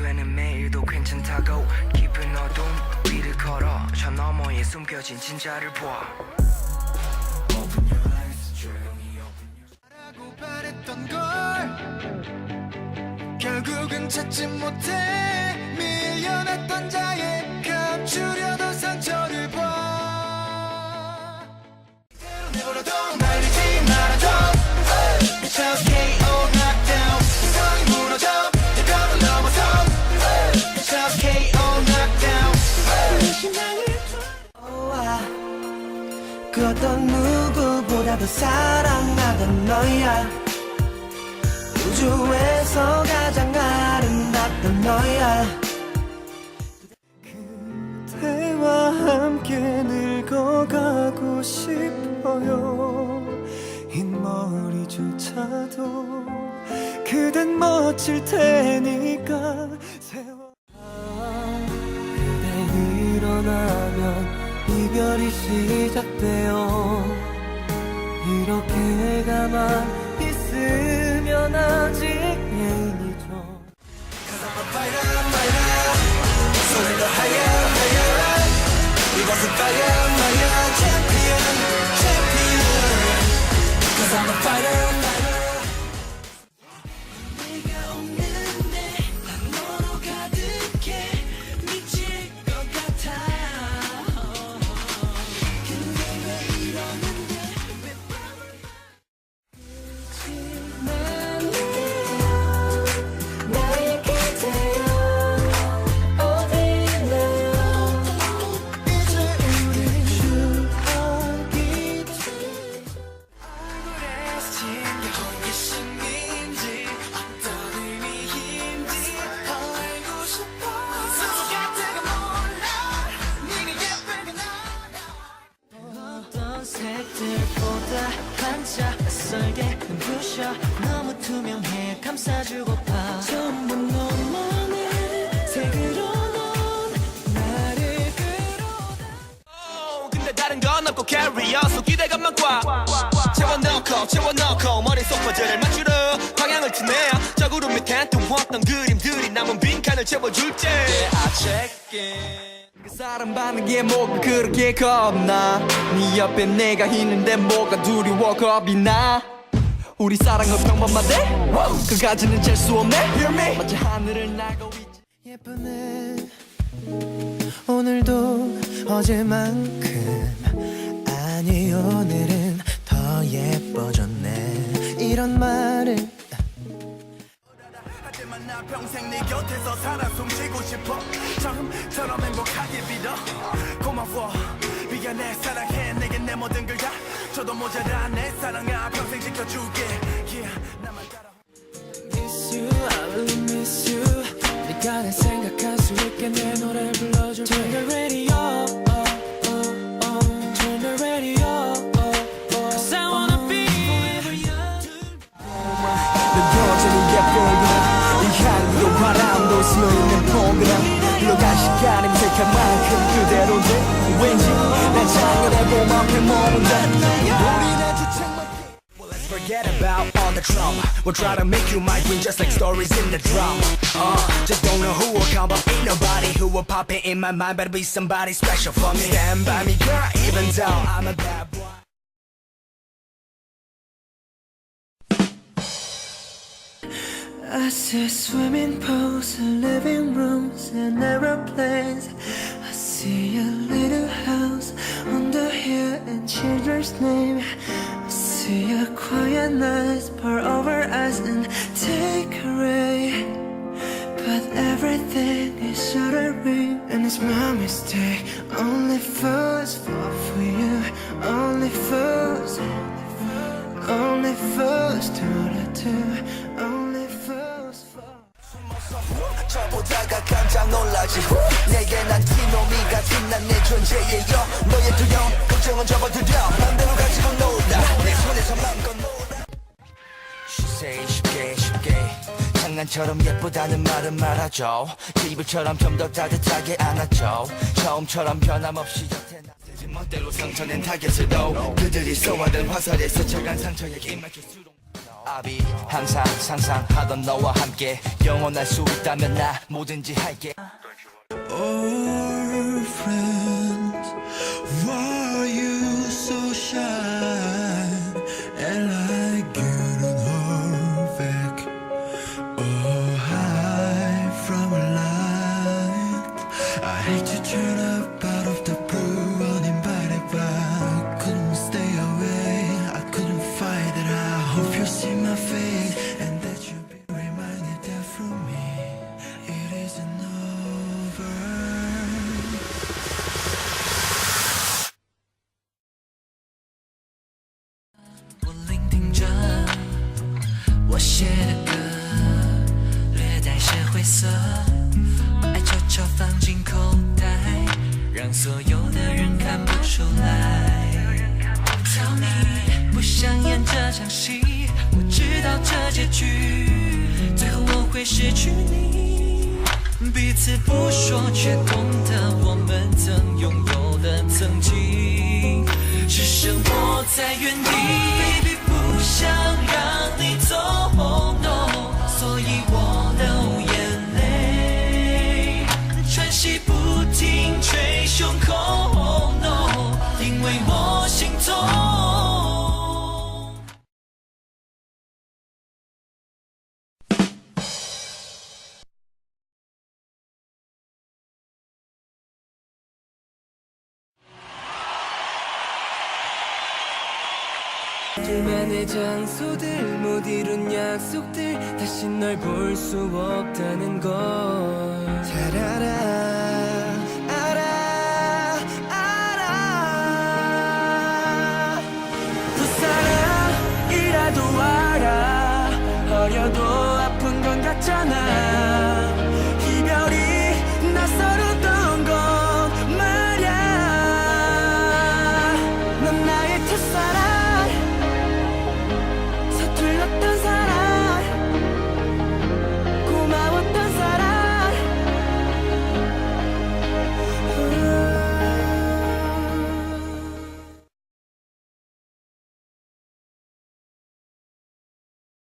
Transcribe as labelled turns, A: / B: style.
A: 되는 매일도 괜찮다고 깊은 어둠 위를 걸어 저 너머에 숨겨진 진짜를 봐. Open your eyes, 조용히 오pen your 바랬던 걸 결국은 찾지 못해 밀려났던 자의 감추려던 상처를 봐. 내버려둬 말리지 말아줘. It's okay, all knocked down. 세상이 무너져 내 벽을 넘어서. It's okay, all knocked down. 희망을 그 어떤 누구보다도 사랑하던 너야. 우주에서 가장 아름답던 너야. 그대와 함께 늙어가고 싶어요. 흰머리조차도 그댄 멋질 테니까 세워. 그대 일어나면 이별이 시작돼요. 이렇게 가만 있으면 아직 애인이죠. Cause I'm a fighter, fighter. 소리도 higher, higher. 이것은 fire, fire. Champion, champion. Cause I'm a fighter, fighter. 내가 없는데 난 너로 가득해 미칠 것 같아. 근데 왜 이러는데 왜 밤을 나의 그대여 어디 있나요. 이제 우리 추억이 돼. 얼굴에 스친 게 호기심인지 어떤 의미인지 더 알고 싶어. 스스로 같아가 몰라 네가 예쁘게 나. 어떤 색들보다 반짝 낯설게 눈부셔. 너무 투명해 감싸주고파. 전부 너만의 색으로 넌 나를 끌어다. 근데 다른 건 없고 carry on. 속 기대감만 꽉 채워넣고 머릿속 퍼즐을 맞추려 방향을 트내야 저 구름 밑엔 뚱었던 그림들이 남은 빈칸을 채워줄게. I check in. 그 사람 받는 게 뭐가 그렇게 겁나. 네 옆에 내가 있는데 뭐가 두려워 겁이 나. 우리 사랑은 평범한데 그까지는 잴 수 없네. Hear me? 마치 하늘을 날고 있지. 예쁘네 오늘도 어제만큼 아니 오늘은 더 예뻐졌네. 이런 말을 하지만 나 평생 네 곁에서 살아 숨쉬고 싶어. 처음처럼 행복하게 빌어. 고마워 미안해 사랑해 내겐 내 모든 걸 다 줘도 모자라. 내 사랑아 평생 지켜줄게. Yeah, 나만 따라. Miss you, I really miss you. 네가 날 생각할 수 있게 내 노래를 불러줄게. Turn the radio, turn the radio, cause I wanna be forever young. 느껴지는 예쁘구나. 이 향기도 바람도 스며있는 포근함. 흘러간 시간이 색한 만큼 그대로인데 왠지 난 작년에 봄 앞에 머문다. 우리는 주책만. Well, let's forget about all the trauma. We'll try to make you my queen just like stories in the drama. Just don't know who will come but ain't nobody who will pop it in my mind. Better be somebody special for me. Stand by me girl even though I'm a bad boy. I see swimming pools, living rooms, and aeroplanes. I see a little house on the hill and children's name. I see a quiet night pour over us and take away. But everything is shattering, and it's my mistake. Only fools fall for you. Only fools do the two. Only fools fall. 저보다가 깜짝 놀라지. 내게 난 티노미 같은 난 내 존재예요. 너의 두려움 걱정은 접어두려. 반대로 가지고 놀다 내 손에서 맘껏 놀아. She say 쉽게 장난처럼 예쁘다는 말은 말아줘. 이불처럼 좀 더 따뜻하게 안아줘. 처음처럼 변함없이 곁에 나. 멋대로 상처낸 타겟을 도 그들이 쏘아든 화살에 스쳐간 상처에 입 맞출수록
B: 아비 항상 상상하던 너와 함께 영원할 수 있다면 나 뭐든지 할게.
A: Oh, friends, why are you so shy? And like you don't hold back or hide from a light. I hate to turn up out of the blue uninvited, but I couldn't stay away. I couldn't fight it. I hope you see my face and that you'll be reminded that from me it isn't over. 我聆听着我写的歌，略带些灰色，爱悄悄放进口袋，让所有的人看不出来。Tell me， 不想演这场戏，我知道这结局，最后我会失去你。彼此不说，却懂得我们曾拥有的曾经，只剩我在原地。Baby， 不想让你走，no， 所以我流眼泪，喘息不停捶胸口，no， 因为我心痛。
C: 둘만의 장소들 못 이룬 약속들 다시 널 볼 수 없다는 걸